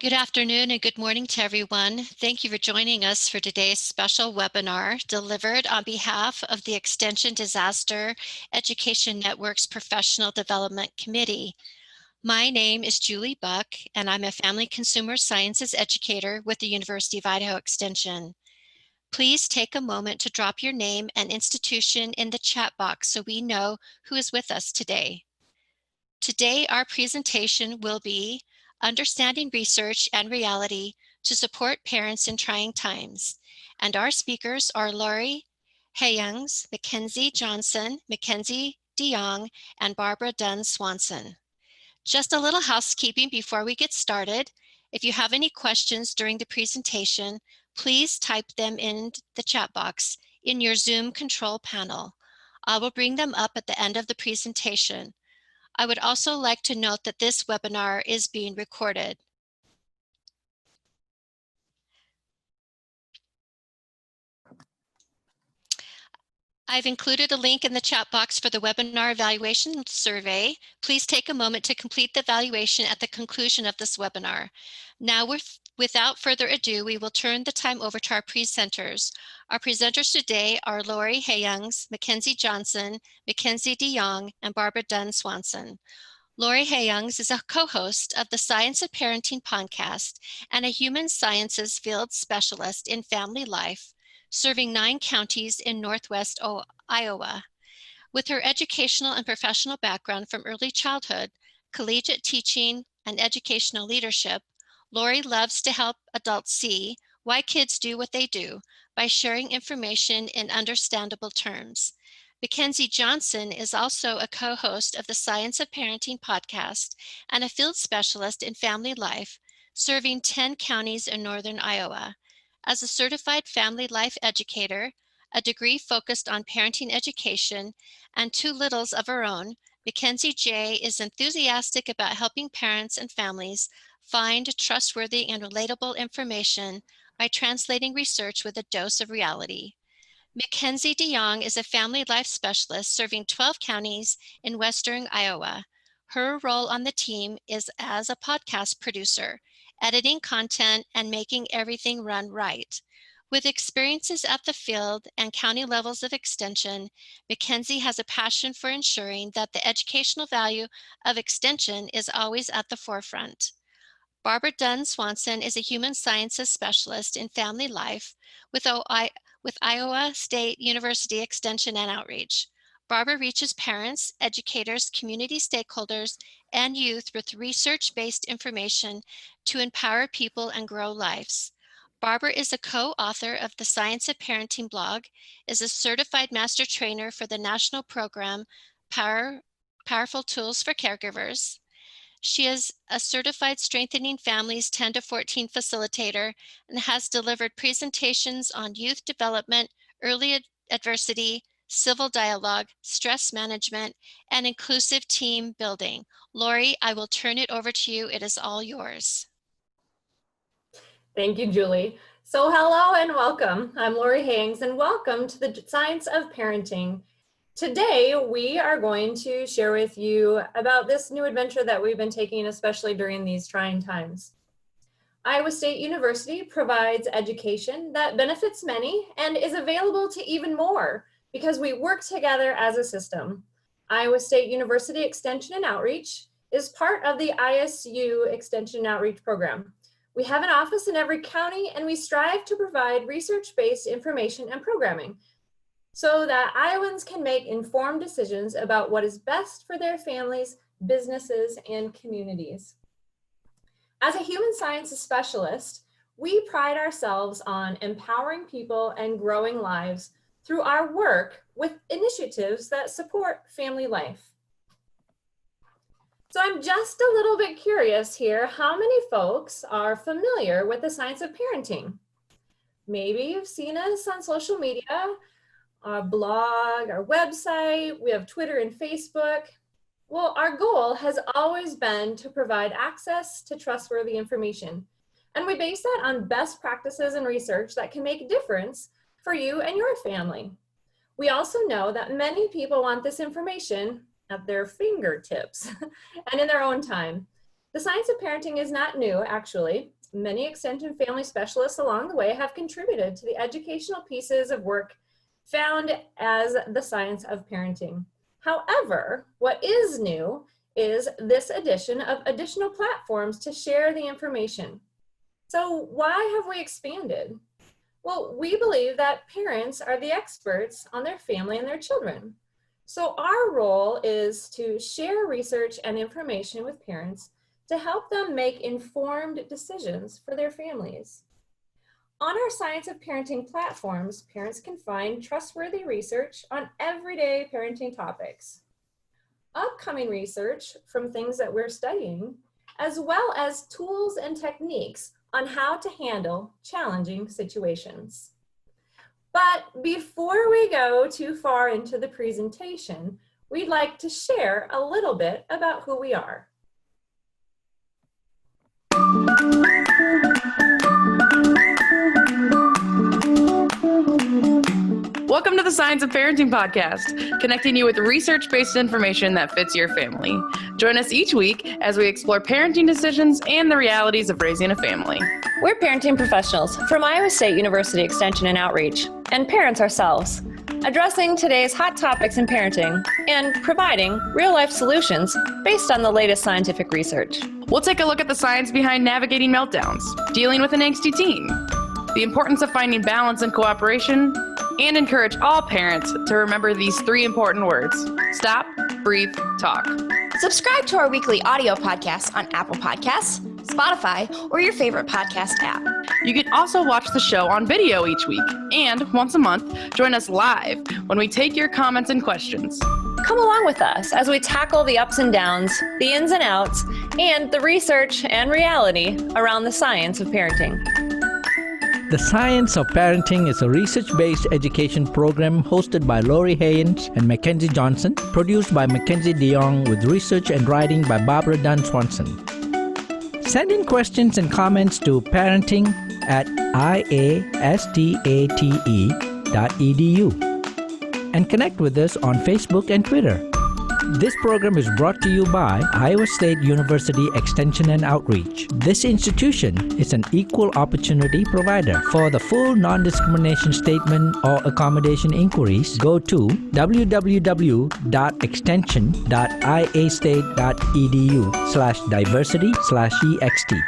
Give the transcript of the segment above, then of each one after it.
Good afternoon and good morning to everyone. Thank you for joining us for today's special webinar delivered on behalf of the Extension Disaster Education Network's Professional Development Committee. My name is Julie Buck, and I'm a Family Consumer Sciences educator with the University of Idaho Extension. Please take a moment to drop your name and institution in the chat box so we know who is with us today. Today, our presentation will be Understanding Research and Reality to Support Parents in Trying Times. And our speakers are Lori Hayungs, Mackenzie Johnson, Mackenzie DeYoung, and Barbara Dunn Swanson. Just a little housekeeping before we get started. If you have any questions during the presentation, please type them in the chat box in your Zoom control panel. I will bring them up at the end of the presentation. I would also like to note that this webinar is being recorded. I've included a link in the chat box for the webinar evaluation survey. Please take a moment to complete the evaluation at the conclusion of this webinar. Now, without further ado, we will turn the time over to our presenters. Our presenters today are Lori Hayungs, Mackenzie Johnson, Mackenzie DeYoung, and Barbara Dunn Swanson. Lori Hayungs is a co-host of the Science of Parenting podcast and a human sciences field specialist in family life, serving 9 counties in Northwest Iowa. With her educational and professional background from early childhood, collegiate teaching, and educational leadership, Lori loves to help adults see why kids do what they do by sharing information in understandable terms. Mackenzie Johnson is also a co-host of the Science of Parenting podcast and a field specialist in family life, serving 10 counties in northern Iowa. As a certified family life educator, a degree focused on parenting education, and 2 littles of her own, Mackenzie J. is enthusiastic about helping parents and families find trustworthy and relatable information by translating research with a dose of reality. Mackenzie DeYoung is a family life specialist serving 12 counties in western Iowa. Her role on the team is as a podcast producer, editing content and making everything run right. With experiences at the field and county levels of extension, Mackenzie has a passion for ensuring that the educational value of extension is always at the forefront. Barbara Dunn Swanson is a human sciences specialist in family life with Iowa State University Extension and Outreach. Barbara reaches parents, educators, community stakeholders, and youth with research-based information to empower people and grow lives. Barbara is a co-author of the Science of Parenting blog, is a certified master trainer for the national program Powerful Tools for Caregivers. She is a certified Strengthening Families 10 to 14 facilitator and has delivered presentations on youth development, early adversity, civil dialogue, stress management, and inclusive team building. Lori, I will turn it over to you. It is all yours. Thank you, Julie. So hello and welcome. I'm Lori Hayungs and welcome to the Science of Parenting. Today, we are going to share with you about this new adventure that we've been taking, especially during these trying times. Iowa State University provides education that benefits many and is available to even more because we work together as a system. Iowa State University Extension and Outreach is part of the ISU Extension and Outreach program. We have an office in every county and we strive to provide research-based information and programming so that Iowans can make informed decisions about what is best for their families, businesses, and communities. As a human sciences specialist, we pride ourselves on empowering people and growing lives through our work with initiatives that support family life. So I'm just a little bit curious here, how many folks are familiar with the science of parenting? Maybe you've seen us on social media, our blog, our website, we have Twitter and Facebook. Well, our goal has always been to provide access to trustworthy information. And we base that on best practices and research that can make a difference for you and your family. We also know that many people want this information at their fingertips and in their own time. The science of parenting is not new, actually. Many extension family specialists along the way have contributed to the educational pieces of work found as the science of parenting. However, what is new is this addition of additional platforms to share the information. So why have we expanded? Well, we believe that parents are the experts on their family and their children. So our role is to share research and information with parents to help them make informed decisions for their families. On our Science of Parenting platforms, parents can find trustworthy research on everyday parenting topics, upcoming research from things that we're studying, as well as tools and techniques on how to handle challenging situations. But before we go too far into the presentation, we'd like to share a little bit about who we are. Welcome to the Science of Parenting podcast, connecting you with research-based information that fits your family. Join us each week as we explore parenting decisions and the realities of raising a family. We're parenting professionals from Iowa State University Extension and Outreach, and parents ourselves, addressing today's hot topics in parenting and providing real-life solutions based on the latest scientific research. We'll take a look at the science behind navigating meltdowns, dealing with an angsty teen, the importance of finding balance and cooperation, and encourage all parents to remember these 3 important words: stop, breathe, talk. Subscribe to our weekly audio podcasts on Apple Podcasts, Spotify, or your favorite podcast app. You can also watch the show on video each week, and once a month, join us live when we take your comments and questions. Come along with us as we tackle the ups and downs, the ins and outs, and the research and reality around the science of parenting. The Science of Parenting is a research-based education program hosted by Lori Haynes and Mackenzie Johnson, produced by Mackenzie DeYoung with research and writing by Barbara Dunn Swanson. Send in questions and comments to parenting@iastate.edu and connect with us on Facebook and Twitter. This program is brought to you by Iowa State University Extension and Outreach. This institution is an equal opportunity provider. For the full non-discrimination statement or accommodation inquiries, go to www.extension.iastate.edu/diversity/ext.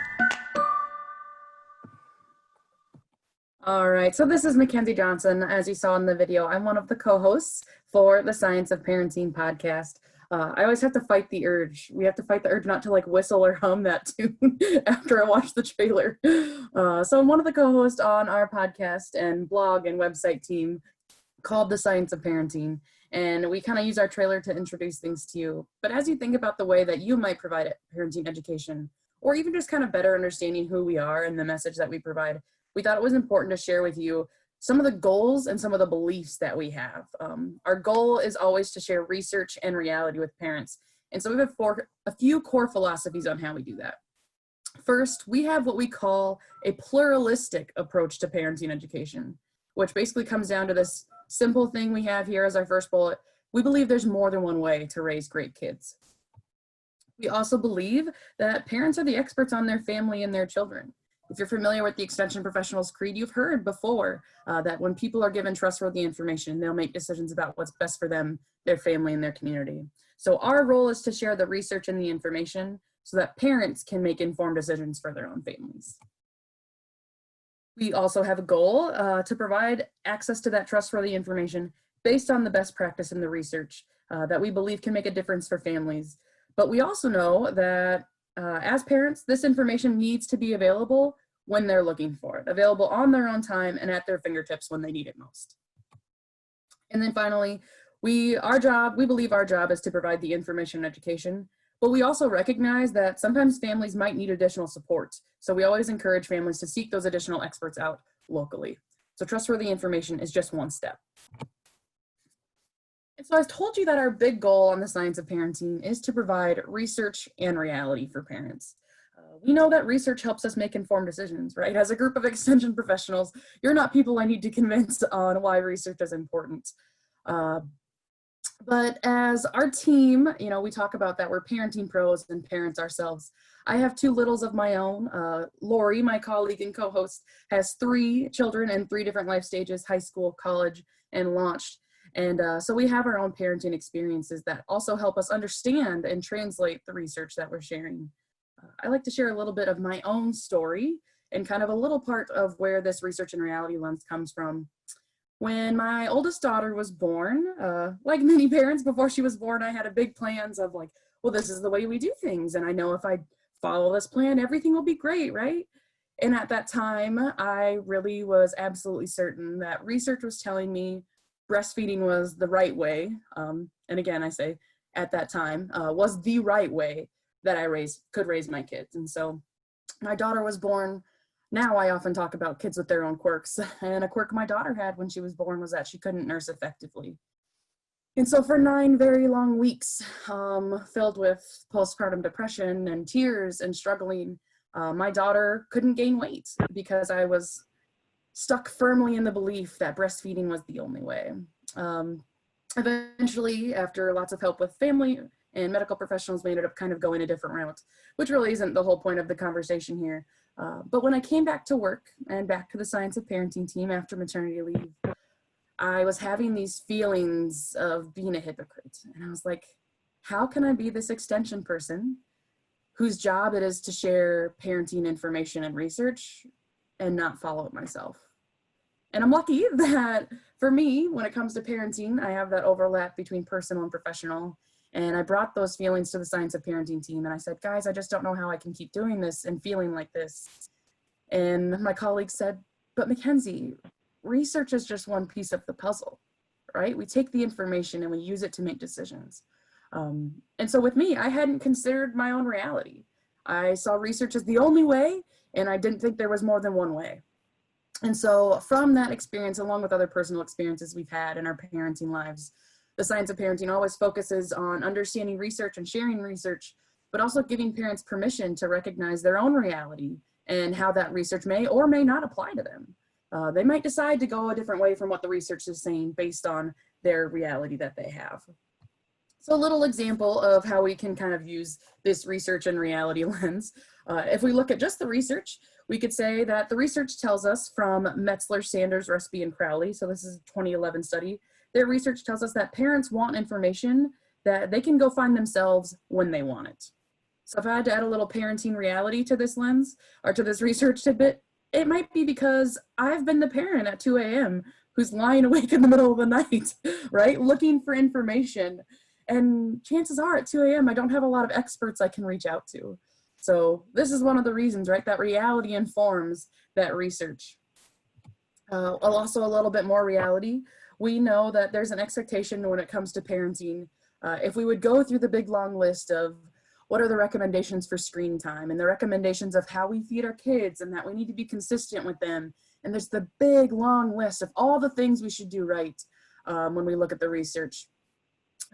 All right, so this is Mackenzie Johnson. As you saw in the video, I'm one of the co-hosts for the Science of Parenting podcast. I always have to fight the urge. We have to fight the urge not to like whistle or hum that tune after I watch the trailer. So I'm one of the co-hosts on our podcast and blog and website team called the Science of Parenting. And we kind of use our trailer to introduce things to you. But as you think about the way that you might provide parenting education, or even just kind of better understanding who we are and the message that we provide, we thought it was important to share with you some of the goals and some of the beliefs that we have. Our goal is always to share research and reality with parents. And so we have a few core philosophies on how we do that. First, we have what we call a pluralistic approach to parenting education, which basically comes down to this simple thing we have here as our first bullet. We believe there's more than one way to raise great kids. We also believe that parents are the experts on their family and their children. If you're familiar with the Extension Professionals Creed, you've heard before that when people are given trustworthy information, they'll make decisions about what's best for them, their family, and their community. So our role is to share the research and the information so that parents can make informed decisions for their own families. We also have a goal to provide access to that trustworthy information based on the best practice in the research that we believe can make a difference for families. But we also know that as parents, this information needs to be available when they're looking for it, available on their own time and at their fingertips when they need it most. And then finally, we believe our job is to provide the information and education, but we also recognize that sometimes families might need additional support. So we always encourage families to seek those additional experts out locally. So trustworthy information is just one step. And so I've told you that our big goal on the Science of Parenting is to provide research and reality for parents. We know that research helps us make informed decisions, right? As a group of extension professionals, you're not people I need to convince on why research is important. But as our team, we talk about that we're parenting pros and parents ourselves. I have two littles of my own. Lori, my colleague and co-host, has 3 children in 3 different life stages: high school, college, and launched. And so we have our own parenting experiences that also help us understand and translate the research that we're sharing. I like to share a little bit of my own story and kind of a little part of where this research and reality lens comes from. When my oldest daughter was born, like many parents, before she was born, I had a big plans of like, well, this is the way we do things. And I know if I follow this plan, everything will be great, right? And at that time, I really was absolutely certain that research was telling me breastfeeding was the right way. And again, I say at that time, was the right way that I could raise my kids. And so my daughter was born. Now I often talk about kids with their own quirks, and a quirk my daughter had when she was born was that she couldn't nurse effectively. And so for 9 very long weeks, filled with postpartum depression and tears and struggling, my daughter couldn't gain weight because I was stuck firmly in the belief that breastfeeding was the only way. Eventually, after lots of help with family and medical professionals, we ended up kind of going a different route, which really isn't the whole point of the conversation here. But when I came back to work and back to the Science of Parenting team after maternity leave, I was having these feelings of being a hypocrite. And I was like, how can I be this extension person whose job it is to share parenting information and research and not follow it myself? And I'm lucky that for me, when it comes to parenting, I have that overlap between personal and professional. And I brought those feelings to the Science of Parenting team. And I said, guys, I just don't know how I can keep doing this and feeling like this. And my colleague said, but Mackenzie, research is just one piece of the puzzle, right? We take the information and we use it to make decisions. And so with me, I hadn't considered my own reality. I saw research as the only way, and I didn't think there was more than one way. And so from that experience, along with other personal experiences we've had in our parenting lives, the Science of Parenting always focuses on understanding research and sharing research, but also giving parents permission to recognize their own reality and how that research may or may not apply to them. They might decide to go a different way from what the research is saying based on their reality that they have. So a little example of how we can kind of use this research and reality lens. If we look at just the research, we could say that the research tells us from Metzler, Sanders, Rusby, and Crowley, so this is a 2011 study, their research tells us that parents want information that they can go find themselves when they want it. So if I had to add a little parenting reality to this lens, or to this research tidbit, it might be because I've been the parent at 2 a.m. who's lying awake in the middle of the night, right? Looking for information. And chances are at 2 a.m. I don't have a lot of experts I can reach out to. So this is one of the reasons, right? That reality informs that research. Also a little bit more reality. We know that there's an expectation when it comes to parenting. If we would go through the big long list of what are the recommendations for screen time and the recommendations of how we feed our kids and that we need to be consistent with them. And there's the big long list of all the things we should do right when we look at the research.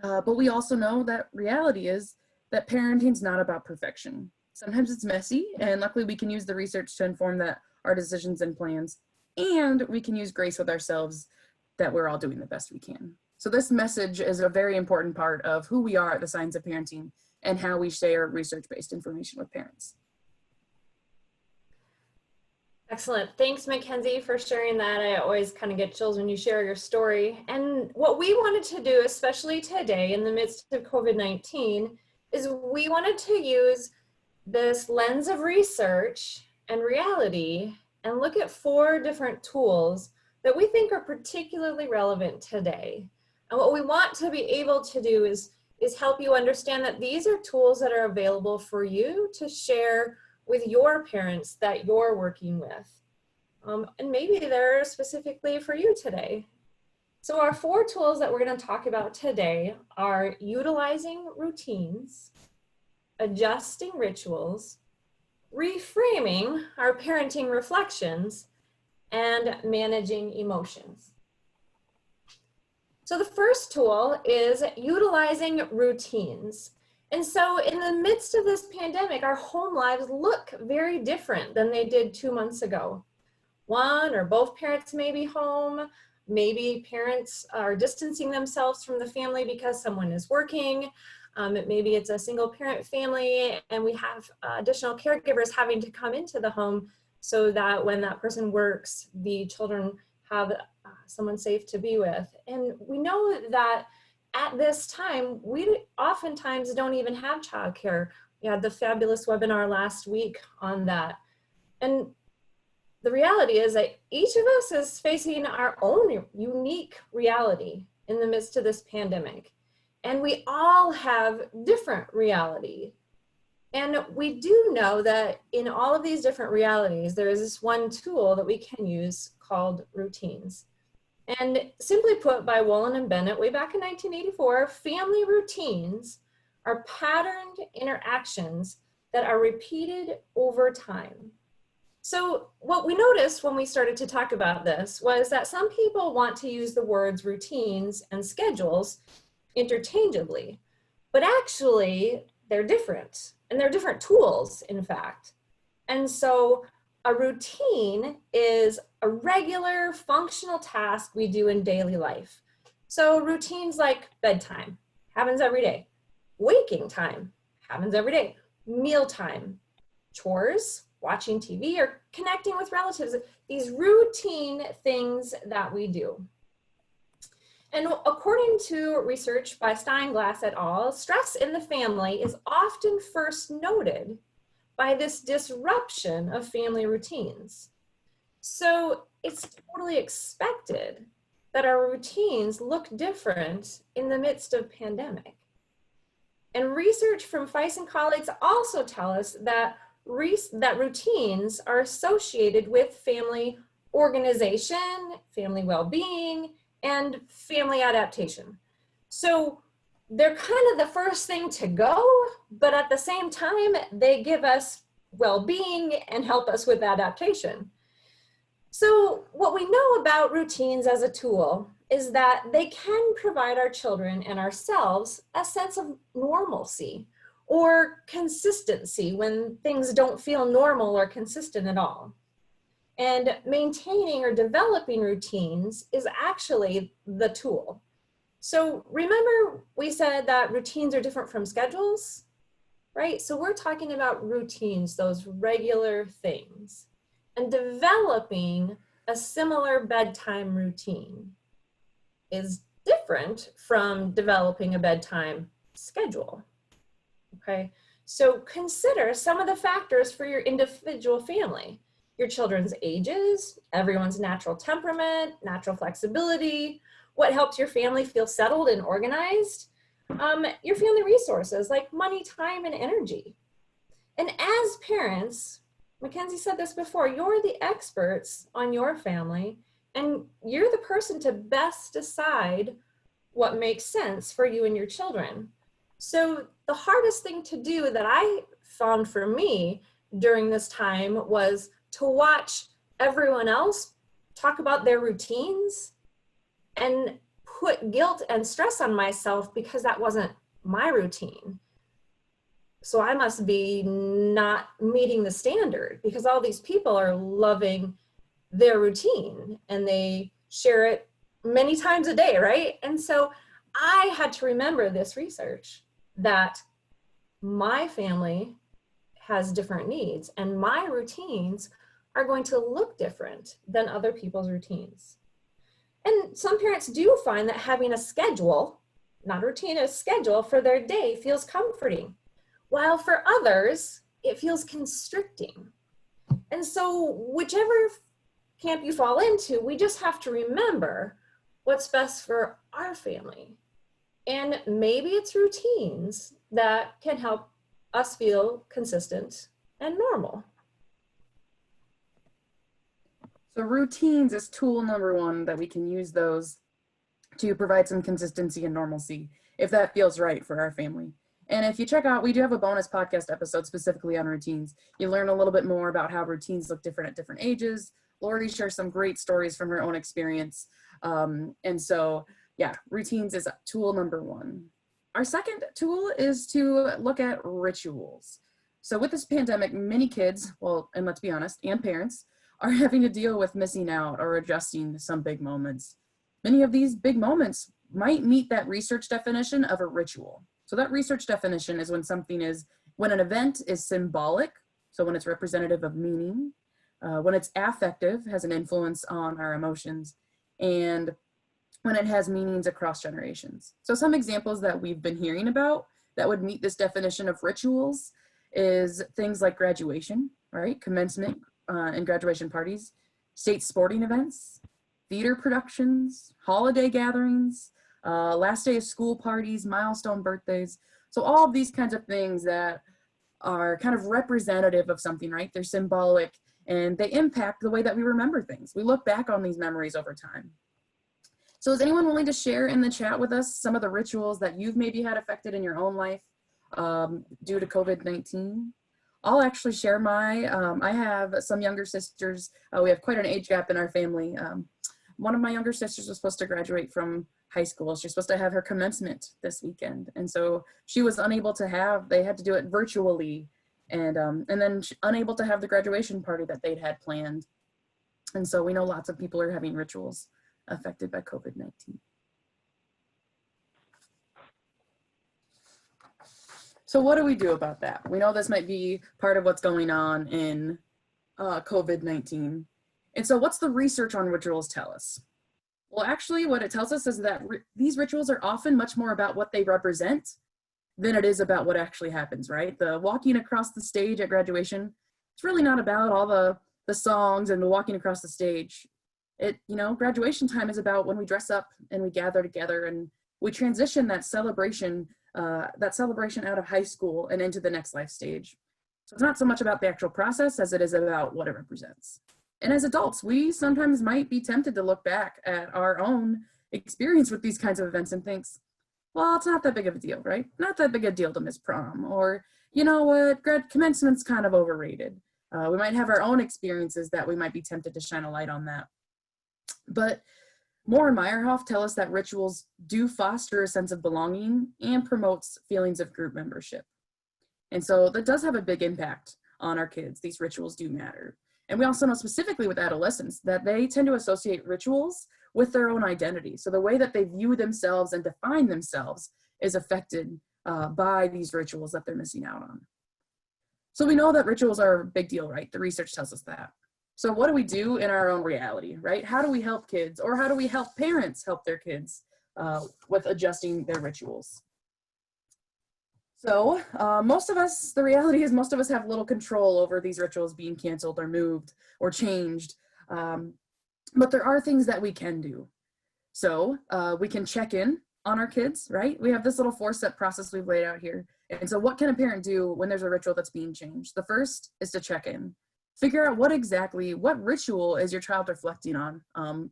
But we also know that reality is that parenting's not about perfection. Sometimes it's messy, and luckily we can use the research to inform that our decisions and plans, and we can use grace with ourselves that we're all doing the best we can. So this message is a very important part of who we are at the Science of Parenting and how we share research-based information with parents. Excellent. Thanks, Mackenzie, for sharing that. I always kind of get chills when you share your story. And what we wanted to do, especially today in the midst of COVID-19, is we wanted to use this lens of research and reality and look at 4 different tools that we think are particularly relevant today. And what we want to be able to do is help you understand that these are tools that are available for you to share with your parents that you're working with. And maybe they're specifically for you today. So our 4 tools that we're going to talk about today are utilizing routines, adjusting rituals, reframing our parenting reflections, and managing emotions. So the first tool is utilizing routines. And so in the midst of this pandemic, our home lives look very different than they did 2 months ago. One or both parents may be home. Maybe parents are distancing themselves from the family because someone is working. Maybe it's a single parent family and we have additional caregivers having to come into the home so that when that person works, the children have someone safe to be with. And we know that at this time, we oftentimes don't even have childcare. We had the fabulous webinar last week on that. And the reality is that each of us is facing our own unique reality in the midst of this pandemic. And we all have different reality. And we do know that in all of these different realities, there is this one tool that we can use called routines. And simply put by Wolin and Bennett way back in 1984, family routines are patterned interactions that are repeated over time. So what we noticed when we started to talk about this was that some people want to use the words routines and schedules interchangeably, but actually they're different, and they're different tools, in fact. And so a routine is a regular functional task we do in daily life. So routines like bedtime happens every day, waking time happens every day, mealtime, chores, watching TV, or connecting with relatives, these routine things that we do. And according to research by Steinglass et al., stress in the family is often first noted by this disruption of family routines. So it's totally expected that our routines look different in the midst of pandemic. And research from Feist and colleagues also tell us that routines are associated with family organization, family well-being, and family adaptation. So they're kind of the first thing to go, but at the same time, they give us well-being and help us with adaptation. So what we know about routines as a tool is that they can provide our children and ourselves a sense of normalcy or consistency when things don't feel normal or consistent at all. And maintaining or developing routines is actually the tool. So remember we said that routines are different from schedules, right? So we're talking about routines, those regular things, and developing a similar bedtime routine is different from developing a bedtime schedule, okay? So consider some of the factors for your individual family. Your children's ages, everyone's natural temperament, natural flexibility, what helps your family feel settled and organized, your family resources like money, time, and energy. And as parents, Mackenzie said this before, you're the experts on your family, and you're the person to best decide what makes sense for you and your children. So the hardest thing to do that I found for me during this time was to watch everyone else talk about their routines and put guilt and stress on myself because that wasn't my routine. So I must be not meeting the standard because all these people are loving their routine and they share it many times a day, right? And so I had to remember this research that my family has different needs and my routines are going to look different than other people's routines. And some parents do find that having a schedule, not a routine, a schedule for their day feels comforting, while for others, it feels constricting. And so whichever camp you fall into, we just have to remember what's best for our family. And maybe it's routines that can help us feel consistent and normal. So routines is tool number one that we can use those to provide some consistency and normalcy if that feels right for our family. And if you check out, we do have a bonus podcast episode specifically on routines. You learn a little bit more about how routines look different at different ages. Lori shares some great stories from her own experience. And so, yeah, routines is tool number one. Our second tool is to look at rituals. So with this pandemic, many kids, well, and let's be honest, and parents, are having to deal with missing out or adjusting to some big moments. many of these big moments might meet that research definition of a ritual. So that research definition is when an event is symbolic, so when it's representative of meaning, when it's affective, has an influence on our emotions, and when it has meanings across generations. So some examples that we've been hearing about that would meet this definition of rituals is things like graduation, right? Commencement and graduation parties, state sporting events, theater productions, holiday gatherings, last day of school parties, milestone birthdays. So all of these kinds of things that are kind of representative of something, right? They're symbolic and they impact the way that we remember things. We look back on these memories over time. So is anyone willing to share in the chat with us some of the rituals that you've maybe had affected in your own life due to COVID-19? I'll actually share I have some younger sisters. We have quite an age gap in our family. One of my younger sisters was supposed to graduate from high school. She's supposed to have her commencement this weekend. And so she was unable to they had to do it virtually. And then unable to have the graduation party that they'd had planned. And so we know lots of people are having rituals affected by COVID-19. So what do we do about that? We know this might be part of what's going on in COVID-19. And so what's the research on rituals tell us? Well, actually what it tells us is that these rituals are often much more about what they represent than it is about what actually happens, right? The walking across the stage at graduation, it's really not about all the songs and the walking across the stage. Graduation time is about when we dress up and we gather together and we transition that celebration out of high school and into the next life stage. So it's not so much about the actual process as it is about what it represents. And as adults, we sometimes might be tempted to look back at our own experience with these kinds of events and think, well, it's not that big of a deal, right? Not that big a deal to miss prom, or you know what, commencement's kind of overrated. We might have our own experiences that we might be tempted to shine a light on that. But Moore and Meyerhoff tell us that rituals do foster a sense of belonging and promotes feelings of group membership. And so that does have a big impact on our kids. These rituals do matter. And we also know specifically with adolescents that they tend to associate rituals with their own identity. So the way that they view themselves and define themselves is affected by these rituals that they're missing out on. So we know that rituals are a big deal, right? The research tells us that. So what do we do in our own reality, right? How do we help kids, or how do we help parents help their kids with adjusting their rituals? So the reality is most of us have little control over these rituals being canceled or moved or changed. But there are things that we can do. So we can check in on our kids, right? We have this little 4-step process we've laid out here. And so what can a parent do when there's a ritual that's being changed? The first is to check in. Figure out what ritual is your child reflecting on,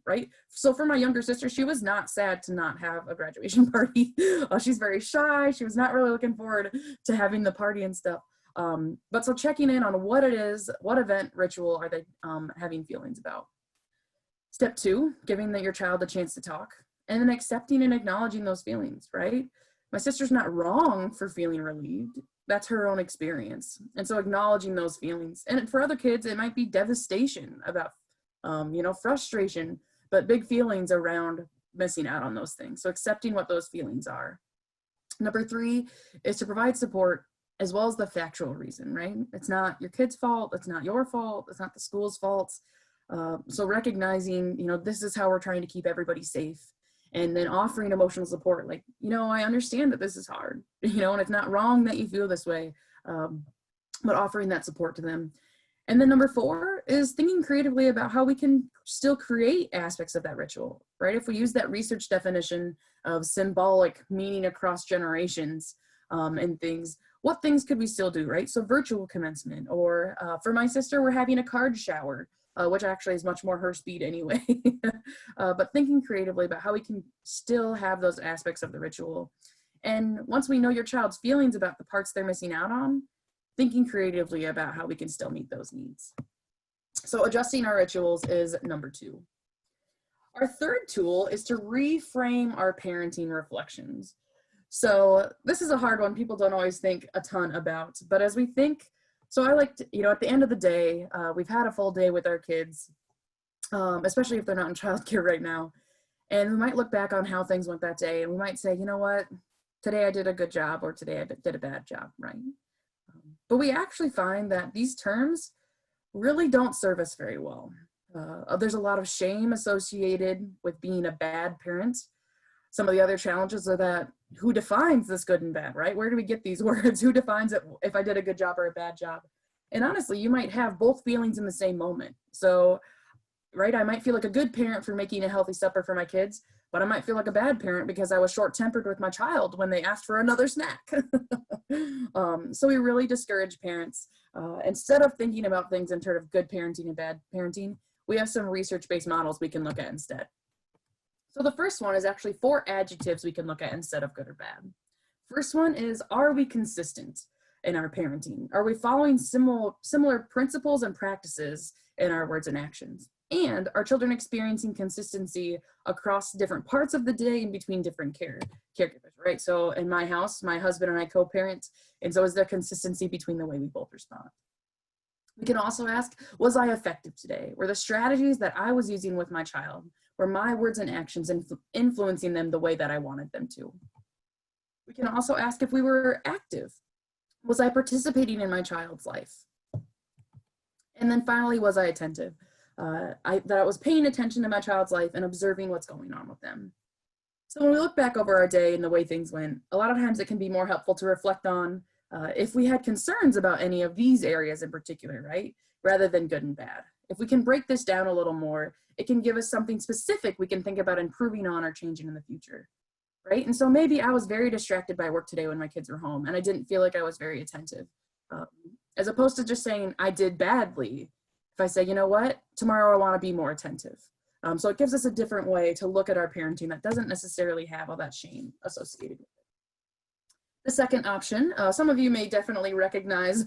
right? So for my younger sister, she was not sad to not have a graduation party. She's very shy. She was not really looking forward to having the party and stuff. But so checking in on what it is, what event ritual are they having feelings about? Step 2, giving your child a chance to talk, and then accepting and acknowledging those feelings, right? My sister's not wrong for feeling relieved. That's her own experience. And so acknowledging those feelings. And for other kids, it might be devastation about, frustration, but big feelings around missing out on those things. So accepting what those feelings are. Number 3 is to provide support as well as the factual reason, right? It's not your kid's fault. It's not your fault. It's not the school's fault. So recognizing, this is how we're trying to keep everybody safe. And then offering emotional support, like, I understand that this is hard, and it's not wrong that you feel this way, but offering that support to them. And then number 4 is thinking creatively about how we can still create aspects of that ritual, right? If we use that research definition of symbolic meaning across generations and things, what things could we still do, right? So virtual commencement, or for my sister, we're having a card shower. Which actually is much more her speed anyway. But thinking creatively about how we can still have those aspects of the ritual. And once we know your child's feelings about the parts they're missing out on, thinking creatively about how we can still meet those needs. So adjusting our rituals is number 2. Our third tool is to reframe our parenting reflections. So this is a hard one. People don't always think a ton about, but as we think, so I like to, at the end of the day, we've had a full day with our kids, especially if they're not in childcare right now. And we might look back on how things went that day and we might say, you know what, today I did a good job or today I did a bad job, right? But we actually find that these terms really don't serve us very well. There's a lot of shame associated with being a bad parent. Some of the other challenges are that who defines this good and bad, right? Where do we get these words? Who defines it if I did a good job or a bad job? And honestly, you might have both feelings in the same moment. So, right, I might feel like a good parent for making a healthy supper for my kids, but I might feel like a bad parent because I was short-tempered with my child when they asked for another snack. So we really discourage parents. Instead of thinking about things in terms of good parenting and bad parenting, we have some research-based models we can look at instead. So the first one is actually 4 adjectives we can look at instead of good or bad. First one is, are we consistent in our parenting? Are we following similar principles and practices in our words and actions? And are children experiencing consistency across different parts of the day and between different caregivers, right? So in my house, my husband and I co-parent, and so is there consistency between the way we both respond? We can also ask, was I effective today? Were the strategies that I was using with my child, were my words and actions influencing them the way that I wanted them to? We can also ask if we were active. Was I participating in my child's life? And then finally, was I attentive? That I was paying attention to my child's life and observing what's going on with them. So when we look back over our day and the way things went, a lot of times it can be more helpful to reflect on if we had concerns about any of these areas in particular, right? Rather than good and bad. If we can break this down a little more, it can give us something specific we can think about improving on or changing in the future, right? And so maybe I was very distracted by work today when my kids were home and I didn't feel like I was very attentive. As opposed to just saying I did badly, if I say, you know what, tomorrow I want to be more attentive. So it gives us a different way to look at our parenting that doesn't necessarily have all that shame associated with it. The second option, some of you may definitely recognize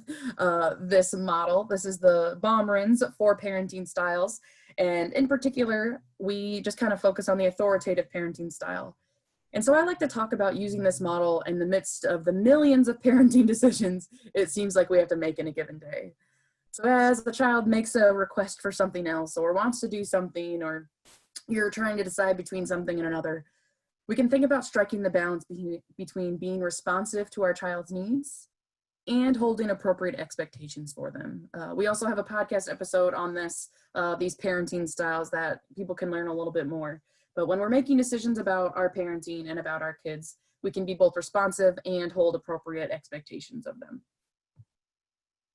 this model. This is the Baumrin's 4 parenting styles. And in particular, we just kind of focus on the authoritative parenting style. And so I like to talk about using this model in the midst of the millions of parenting decisions it seems like we have to make in a given day. So as the child makes a request for something else or wants to do something, or you're trying to decide between something and another, we can think about striking the balance between being responsive to our child's needs and holding appropriate expectations for them. We also have a podcast episode on this, these parenting styles that people can learn a little bit more. But when we're making decisions about our parenting and about our kids, we can be both responsive and hold appropriate expectations of them.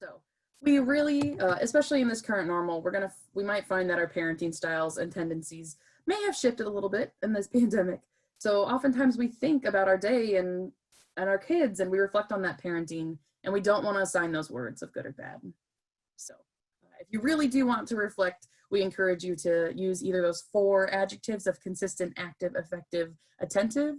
So we really, especially in this current normal, we might find that our parenting styles and tendencies may have shifted a little bit in this pandemic. So oftentimes we think about our day and our kids, and we reflect on that parenting, and we don't want to assign those words of good or bad. So if you really do want to reflect, we encourage you to use either those 4 adjectives of consistent, active, effective, attentive,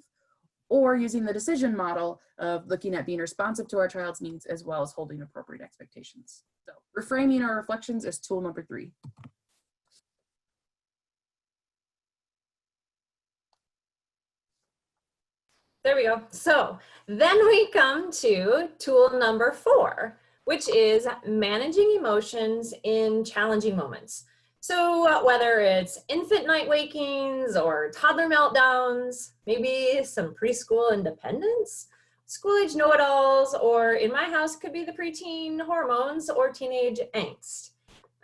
or using the decision model of looking at being responsive to our child's needs as well as holding appropriate expectations. So reframing our reflections is tool number 3. There we go. So then we come to tool number 4, which is managing emotions in challenging moments. So whether it's infant night wakings or toddler meltdowns, maybe some preschool independence, school age know-it-alls, or in my house could be the preteen hormones or teenage angst.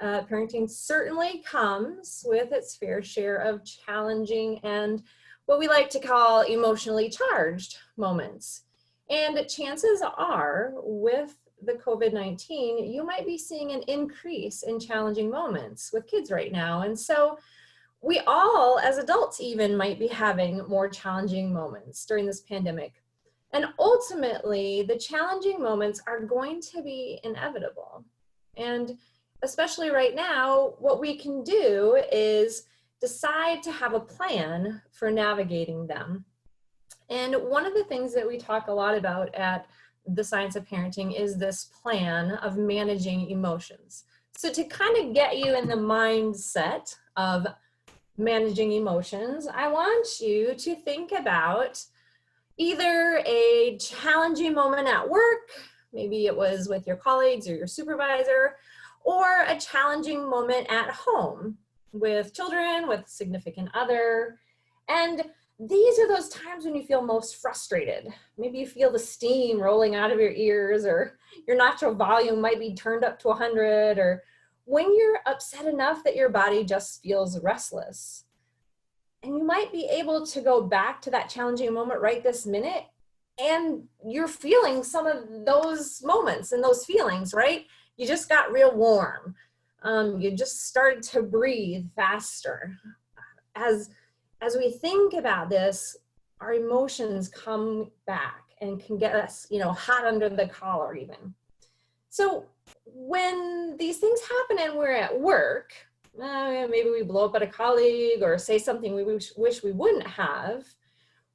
Parenting certainly comes with its fair share of challenging and what we like to call emotionally charged moments. And chances are with the COVID-19, you might be seeing an increase in challenging moments with kids right now. And so we all, as adults even, might be having more challenging moments during this pandemic. And ultimately, the challenging moments are going to be inevitable. And especially right now, what we can do is decide to have a plan for navigating them. And one of the things that we talk a lot about at the Science of Parenting is this plan of managing emotions. So to kind of get you in the mindset of managing emotions, I want you to think about either a challenging moment at work, maybe it was with your colleagues or your supervisor, or a challenging moment at home with children, with significant other. And these are those times when you feel most frustrated. Maybe you feel the steam rolling out of your ears, or your natural volume might be turned up to 100, or when you're upset enough that your body just feels restless. And you might be able to go back to that challenging moment right this minute, and you're feeling some of those moments and those feelings, right? You just got real warm. You just started to breathe faster. As we think about this, our emotions come back and can get us, hot under the collar even. So when these things happen and we're at work, maybe we blow up at a colleague or say something we wish we wouldn't have,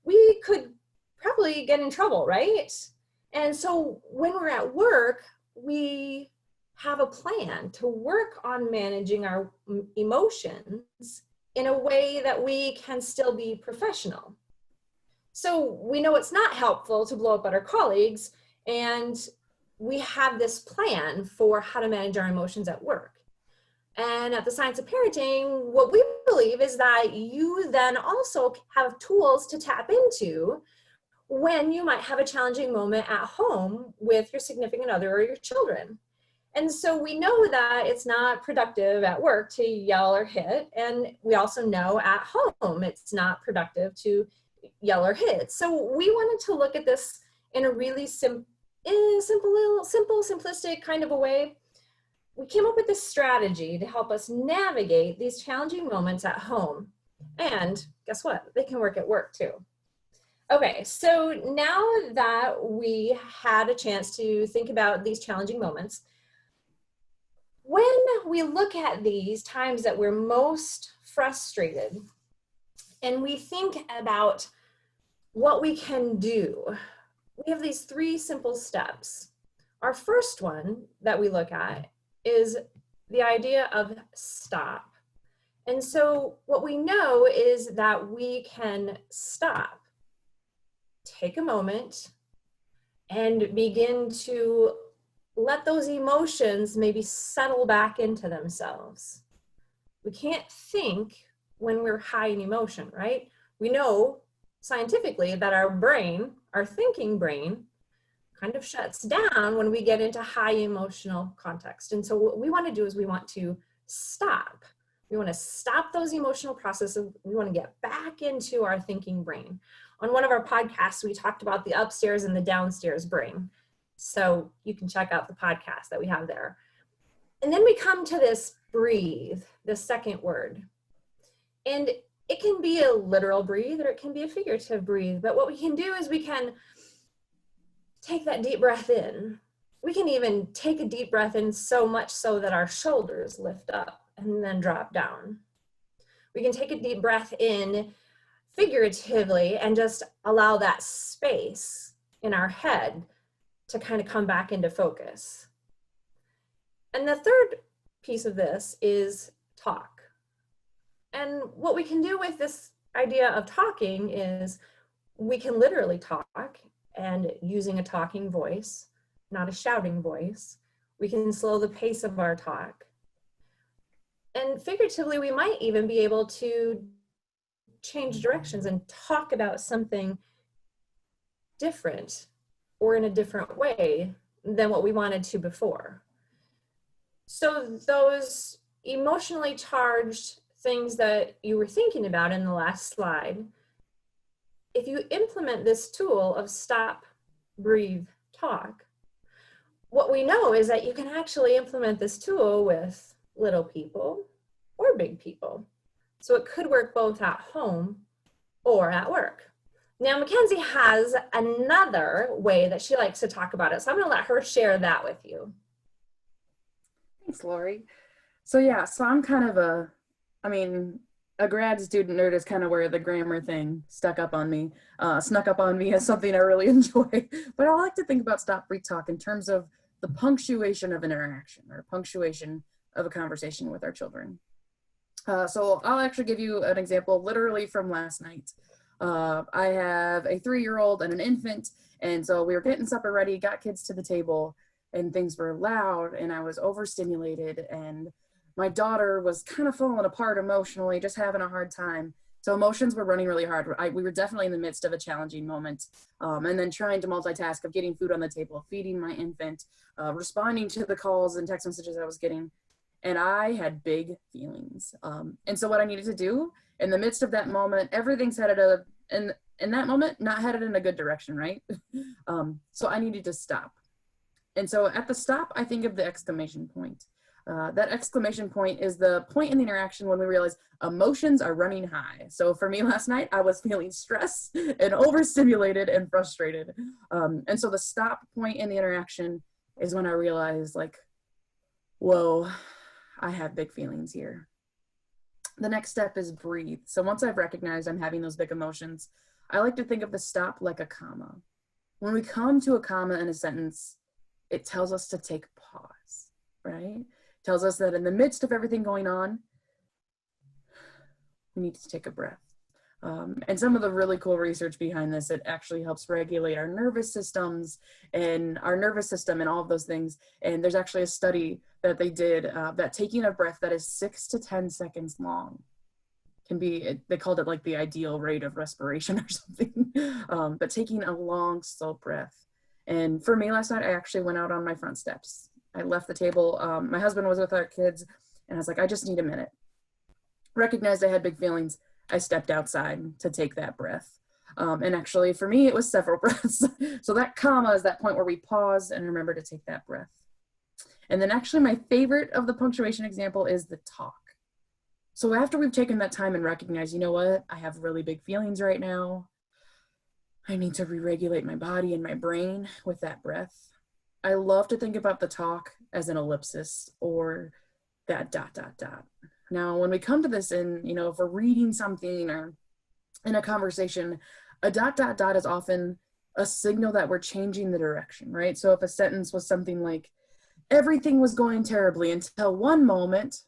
we could probably get in trouble, right? And so when we're at work, we have a plan to work on managing our emotions in a way that we can still be professional. So we know it's not helpful to blow up at our colleagues, and we have this plan for how to manage our emotions at work. And at the Science of Parenting, what we believe is that you then also have tools to tap into when you might have a challenging moment at home with your significant other or your children. And so we know that it's not productive at work to yell or hit. And we also know at home it's not productive to yell or hit. So we wanted to look at this in a really simple, simplistic kind of a way. We came up with this strategy to help us navigate these challenging moments at home. And guess what? They can work at work too. Okay, so now that we had a chance to think about these challenging moments, when we look at these times that we're most frustrated and we think about what we can do, we have these 3 simple steps. Our first one that we look at is the idea of stop. And so what we know is that we can stop, take a moment, and begin to let those emotions maybe settle back into themselves. We can't think when we're high in emotion, right? We know scientifically that our brain, our thinking brain, kind of shuts down when we get into high emotional context. And so what we want to do is we want to stop. We want to stop those emotional processes. We want to get back into our thinking brain. On one of our podcasts, we talked about the upstairs and the downstairs brain. So you can check out the podcast that we have there. And then we come to this breathe, the second word. And it can be a literal breathe or it can be a figurative breathe. But what we can do is we can take that deep breath in. We can even take a deep breath in so much so that our shoulders lift up and then drop down. We can take a deep breath in figuratively and just allow that space in our head to kind of come back into focus. And the third piece of this is talk. And what we can do with this idea of talking is we can literally talk, and using a talking voice, not a shouting voice, we can slow the pace of our talk. And figuratively, we might even be able to change directions and talk about something different or in a different way than what we wanted to before. So those emotionally charged things that you were thinking about in the last slide, if you implement this tool of stop, breathe, talk, what we know is that you can actually implement this tool with little people or big people. So it could work both at home or at work. Now, Mackenzie has another way that she likes to talk about it. So I'm going to let her share that with you. Thanks, Lori. So yeah, so I'm kind of a grad student nerd is kind of where the grammar thing snuck up on me as something I really enjoy. But I like to think about stop, breathe, talk in terms of the punctuation of an interaction or punctuation of a conversation with our children. So I'll actually give you an example literally from last night. I have a 3-year-old and an infant, and so we were getting supper ready, got kids to the table, and things were loud, and I was overstimulated, and my daughter was kind of falling apart emotionally, just having a hard time. So emotions were running really hard. We were definitely in the midst of a challenging moment. And then trying to multitask of getting food on the table, feeding my infant, responding to the calls and text messages I was getting. And I had big feelings. And so what I needed to do in the midst of that moment, everything's headed in that moment, not headed in a good direction, right? So I needed to stop. And so at the stop, I think of the exclamation point. That exclamation point is the point in the interaction when we realize emotions are running high. So for me last night, I was feeling stressed and overstimulated and frustrated. And so the stop point in the interaction is when I realized, like, whoa, I have big feelings here. The next step is breathe. So once I've recognized I'm having those big emotions, I like to think of the stop like a comma. When we come to a comma in a sentence, it tells us to take pause, right? Tells us that in the midst of everything going on, we need to take a breath. And some of the really cool research behind this, it actually helps regulate our nervous systems and our nervous system and all of those things. And there's actually a study that they did that taking a breath that is 6 to 10 seconds long can be, they called it like the ideal rate of respiration or something, but taking a long, slow breath. And for me last night, I actually went out on my front steps. I left the table. My husband was with our kids, and I was like, I just need a minute. Recognized I had big feelings. I stepped outside to take that breath. And actually, for me, it was several breaths. So that comma is that point where we pause and remember to take that breath. And then actually, my favorite of the punctuation example is the talk. So after we've taken that time and recognized, you know what, I have really big feelings right now. I need to re-regulate my body and my brain with that breath. I love to think about the talk as an ellipsis or that ... Now, when we come to this in, if we're reading something or in a conversation, a ... is often a signal that we're changing the direction, right? So if a sentence was something like, everything was going terribly until one moment, ...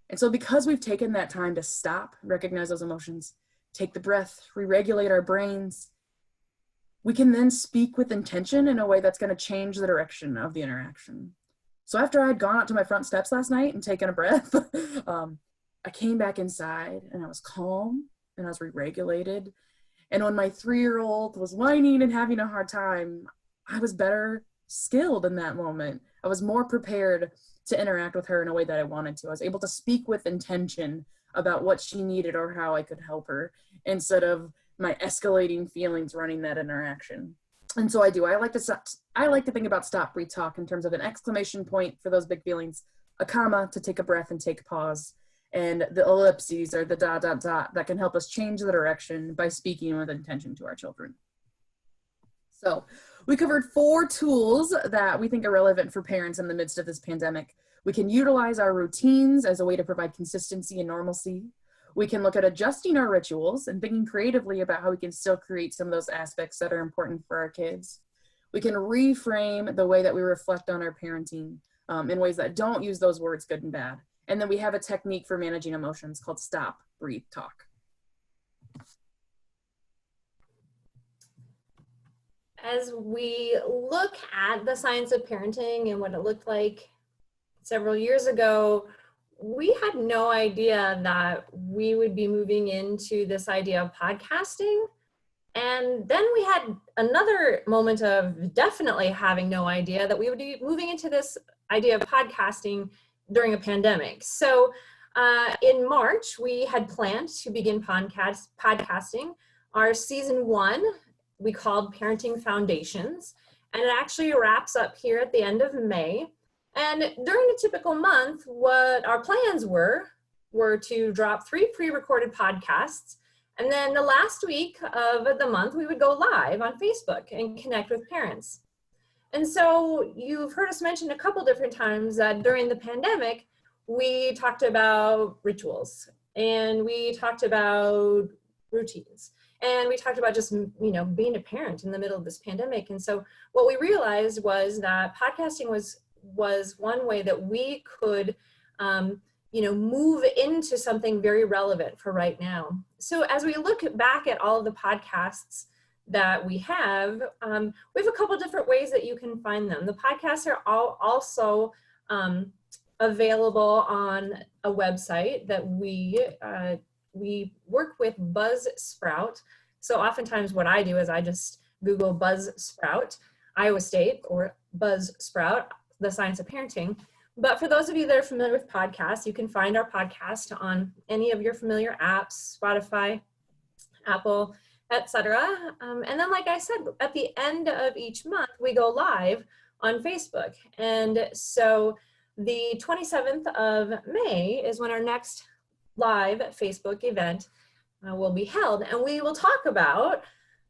And so because we've taken that time to stop, recognize those emotions, take the breath, re-regulate our brains, we can then speak with intention in a way that's going to change the direction of the interaction. So after I had gone out to my front steps last night and taken a breath, I came back inside and I was calm and I was re-regulated. And when my 3-year-old was whining and having a hard time, I was better skilled in that moment. I was more prepared to interact with her in a way that I wanted to. I was able to speak with intention about what she needed or how I could help her instead of my escalating feelings running that interaction. And so I like to think about stop, breathe, talk in terms of an exclamation point for those big feelings, a comma to take a breath and take pause, and the ellipses or the ... that can help us change the direction by speaking with intention to our children. So we covered 4 tools that we think are relevant for parents in the midst of this pandemic. We can utilize our routines as a way to provide consistency and normalcy. We can look at adjusting our rituals and thinking creatively about how we can still create some of those aspects that are important for our kids. We can reframe the way that we reflect on our parenting in ways that don't use those words good and bad. And then we have a technique for managing emotions called stop, breathe, talk. As we look at the science of parenting and what it looked like several years ago, we had no idea that we would be moving into this idea of podcasting. And then we had another moment of definitely having no idea that we would be moving into this idea of podcasting during a pandemic. So in March, we had planned to begin podcasting. Our season 1, we called Parenting Foundations, and it actually wraps up here at the end of May. And during a typical month, what our plans were to drop 3 pre-recorded podcasts. And then the last week of the month, we would go live on Facebook and connect with parents. And so you've heard us mention a couple different times that during the pandemic, we talked about rituals and we talked about routines and we talked about just, being a parent in the middle of this pandemic. And so what we realized was that podcasting was one way that we could, move into something very relevant for right now. So as we look back at all of the podcasts that we have a couple different ways that you can find them. The podcasts are also available on a website that we work with Buzzsprout. So oftentimes what I do is I just Google Buzzsprout, Iowa State, or Buzzsprout, the science of parenting. But for those of you that are familiar with podcasts, you can find our podcast on any of your familiar apps, Spotify, Apple, etc. And then, like I said, at the end of each month, we go live on Facebook. And so the 27th of May is when our next live Facebook event will be held. And we will talk about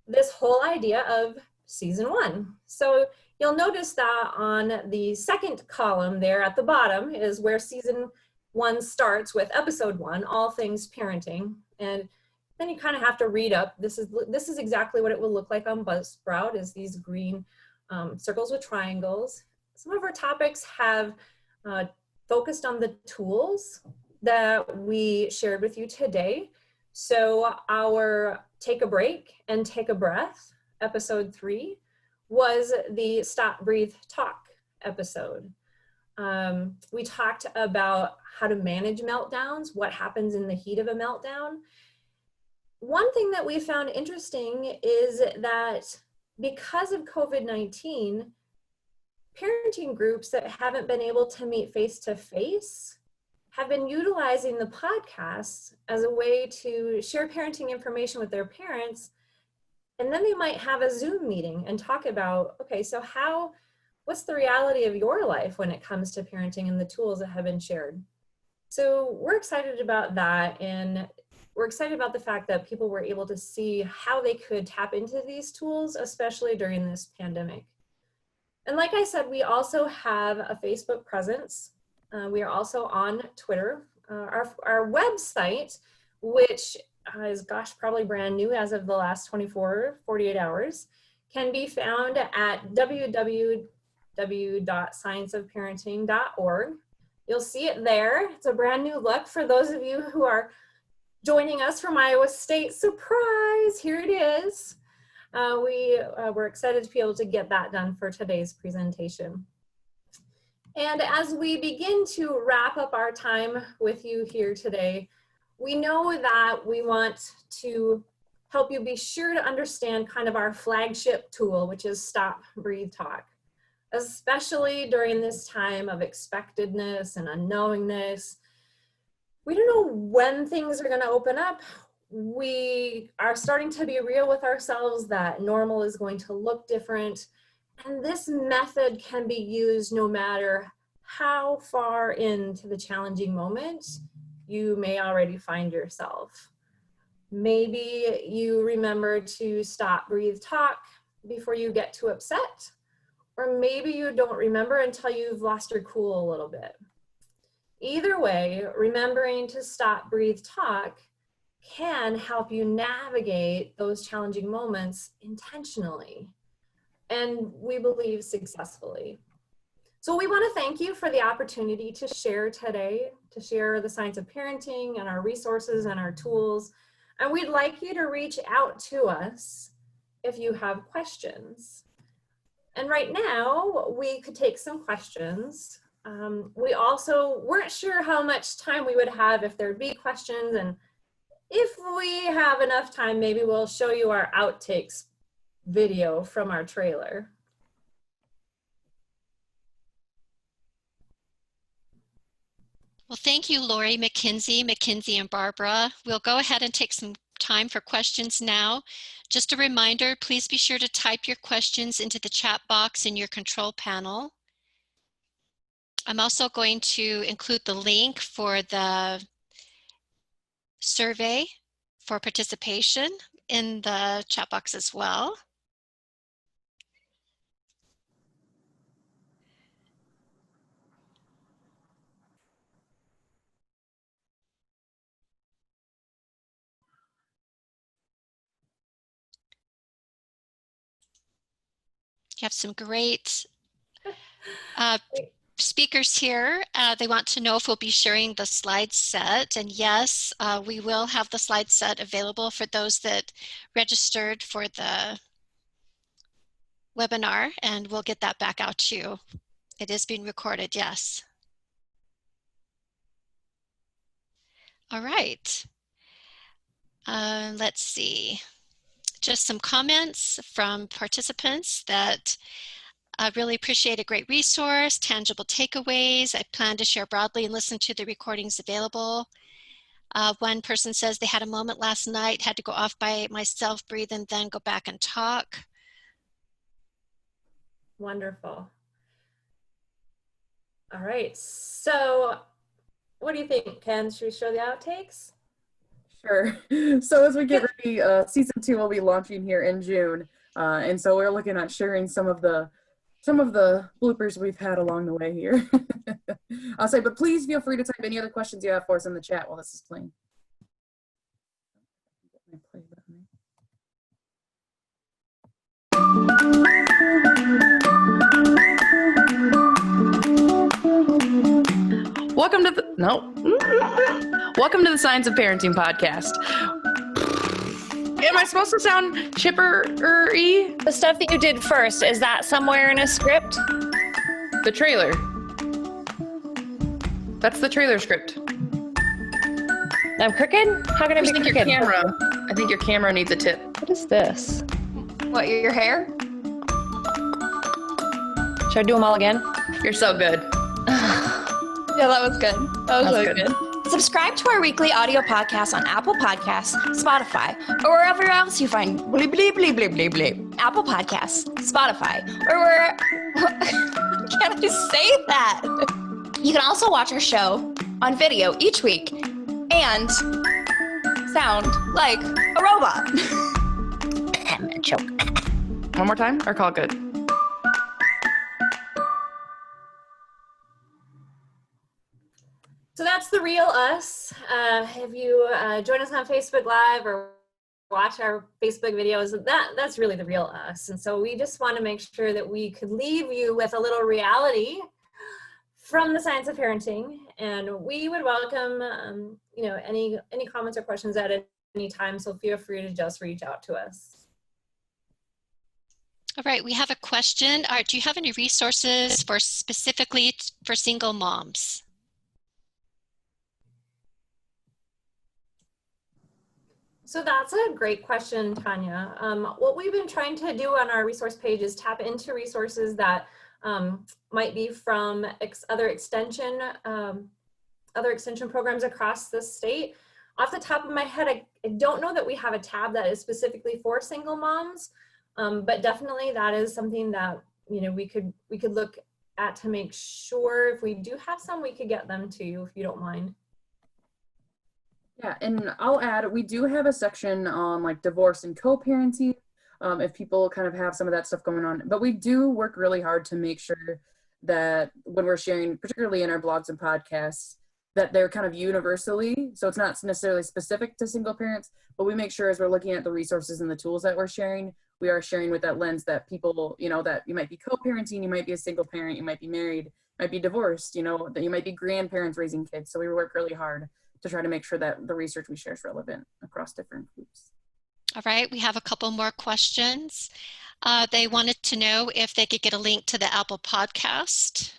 this whole idea of season 1. So you'll notice that on the second column there at the bottom is where season 1 starts with episode 1, all things parenting. And then you kind of have to read up. This is exactly what it will look like on Buzzsprout, is these green circles with triangles. Some of our topics have focused on the tools that we shared with you today. So our Take a Break and Take a Breath, episode 3, was the Stop, Breathe, Talk episode. We talked about how to manage meltdowns, what happens in the heat of a meltdown. One thing that we found interesting is that because of COVID-19, parenting groups that haven't been able to meet face-to-face have been utilizing the podcasts as a way to share parenting information with their parents. And then they might have a Zoom meeting and talk about, okay, so what's the reality of your life when it comes to parenting and the tools that have been shared? So we're excited about that, and we're excited about the fact that people were able to see how they could tap into these tools, especially during this pandemic. And like I said, we also have a Facebook presence. We are also on Twitter. Our website, which is, probably brand new as of the last 48 hours, can be found at www.scienceofparenting.org. You'll see it there. It's a brand new look for those of you who are joining us from Iowa State. Surprise, here it is. We're excited to be able to get that done for today's presentation. And as we begin to wrap up our time with you here today, we know that we want to help you be sure to understand kind of our flagship tool, which is Stop, Breathe, Talk. Especially during this time of expectedness and unknowingness. We don't know when things are going to open up. We are starting to be real with ourselves that normal is going to look different. And this method can be used no matter how far into the challenging moment you may already find yourself. Maybe you remember to stop, breathe, talk before you get too upset. Or maybe you don't remember until you've lost your cool a little bit. Either way, remembering to stop, breathe, talk can help you navigate those challenging moments intentionally, and we believe successfully. So we want to thank you for the opportunity to share today, to share the science of parenting and our resources and our tools. And we'd like you to reach out to us if you have questions. And right now, we could take some questions. We also weren't sure how much time we would have if there'd be questions. And if we have enough time, maybe we'll show you our outtakes video from our trailer. Well, thank you, Lori, Mackenzie, and Barbara. We'll go ahead and take some time for questions now. Just a reminder, please be sure to type your questions into the chat box in your control panel. I'm also going to include the link for the survey for participation in the chat box as well. You have some great speakers here. They want to know if we'll be sharing the slide set. And yes, we will have the slide set available for those that registered for the webinar, and we'll get that back out to you. It is being recorded, yes. All right. Let's see. Just some comments from participants that I really appreciate a great resource, tangible takeaways. I plan to share broadly and listen to the recordings available. One person says they had a moment last night, had to go off by myself, breathe, and then go back and talk. Wonderful. All right, so what do you think, Ken? Should we show the outtakes? Sure. So as we get ready, season 2 will be launching here in June. And so we're looking at sharing some of the bloopers we've had along the way here. I'll say, but please feel free to type any other questions you have for us in the chat while this is playing. Welcome to the Science of Parenting podcast. Am I supposed to sound chipper-y? The stuff that you did first, is that somewhere in a script? The trailer. That's the trailer script. I'm crooked? How can I be I think crooked? your camera needs a tip. What is this? What, your hair? Should I do them all again? You're so good. Yeah, that was good. That was That's really good. good. Subscribe to our weekly audio podcast on Apple Podcasts, Spotify, or wherever else you find bleep, bleep, bleep, bleep, bleep, bleep. Apple Podcasts, Spotify, or where... Can't I say that? You can also watch our show on video each week and sound like a robot. I'm gonna choke. One more time or call it good? So that's the real us. If you join us on Facebook Live or watch our Facebook videos, that's really the real us. And so we just want to make sure that we could leave you with a little reality from the Science of Parenting. And we would welcome, any comments or questions at any time. So feel free to just reach out to us. All right, we have a question. Do you have any resources for specifically for single moms? So that's a great question, Tanya. What we've been trying to do on our resource page is tap into resources that might be from other extension programs across the state. Off the top of my head, I don't know that we have a tab that is specifically for single moms, but definitely that is something that we could look at to make sure if we do have some, we could get them to you if you don't mind. Yeah, and I'll add, we do have a section on like divorce and co-parenting, if people kind of have some of that stuff going on. But we do work really hard to make sure that when we're sharing, particularly in our blogs and podcasts, that they're kind of universally, so it's not necessarily specific to single parents, but we make sure as we're looking at the resources and the tools that we're sharing, we are sharing with that lens that people, that you might be co-parenting, you might be a single parent, you might be married, might be divorced, that you might be grandparents raising kids. So we work really hard to try to make sure that the research we share is relevant across different groups. All right, we have a couple more questions. They wanted to know if they could get a link to the Apple podcast.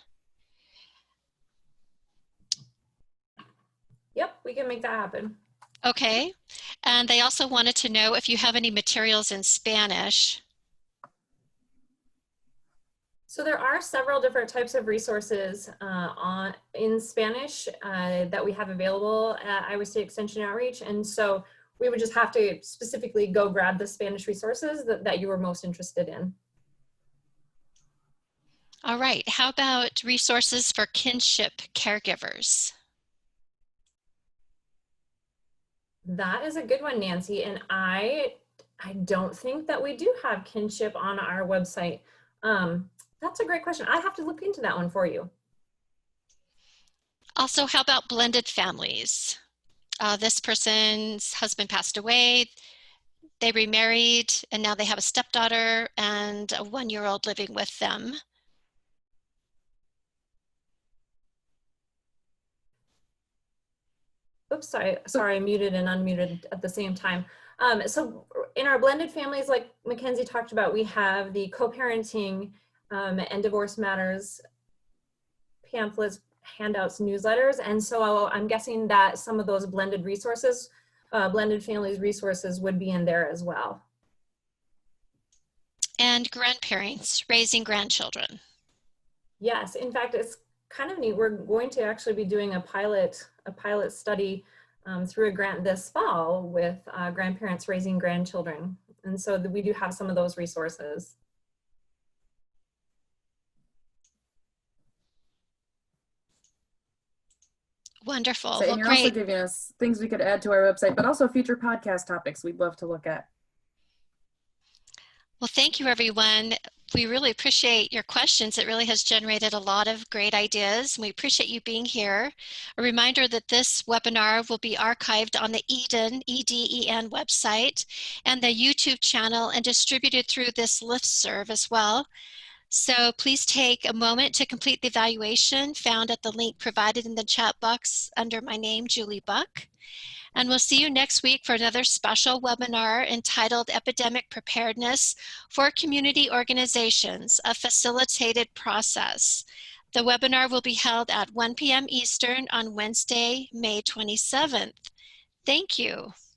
Yep, we can make that happen. Okay, and they also wanted to know if you have any materials in Spanish. So there are several different types of resources in Spanish that we have available at Iowa State Extension Outreach. And so we would just have to specifically go grab the Spanish resources that you were most interested in. All right, how about resources for kinship caregivers? That is a good one, Nancy. And I don't think that we do have kinship on our website. That's a great question. I have to look into that one for you. Also, how about blended families? This person's husband passed away, they remarried, and now they have a stepdaughter and a 1-year-old living with them. Oops, sorry, muted and unmuted at the same time. So in our blended families, like Mackenzie talked about, we have the co-parenting and divorce matters pamphlets, handouts, newsletters. And so I'm guessing that some of those blended resources, blended families resources would be in there as well. And grandparents raising grandchildren. Yes, in fact, it's kind of neat. We're going to actually be doing a pilot study through a grant this fall with grandparents raising grandchildren. And so we do have some of those resources. Wonderful. So, Well, and you're also great. giving us things we could add to our website, but also future podcast topics we'd love to look at. Well, thank you, everyone. We really appreciate your questions. It really has generated a lot of great ideas. We appreciate you being here. A reminder that this webinar will be archived on the EDEN, E-D-E-N website and the YouTube channel and distributed through this listserv as well. So please take a moment to complete the evaluation found at the link provided in the chat box under my name, Julie Buck. And we'll see you next week for another special webinar entitled Epidemic Preparedness for Community Organizations, a Facilitated Process. The webinar will be held at 1 p.m. Eastern on Wednesday, May 27th. Thank you.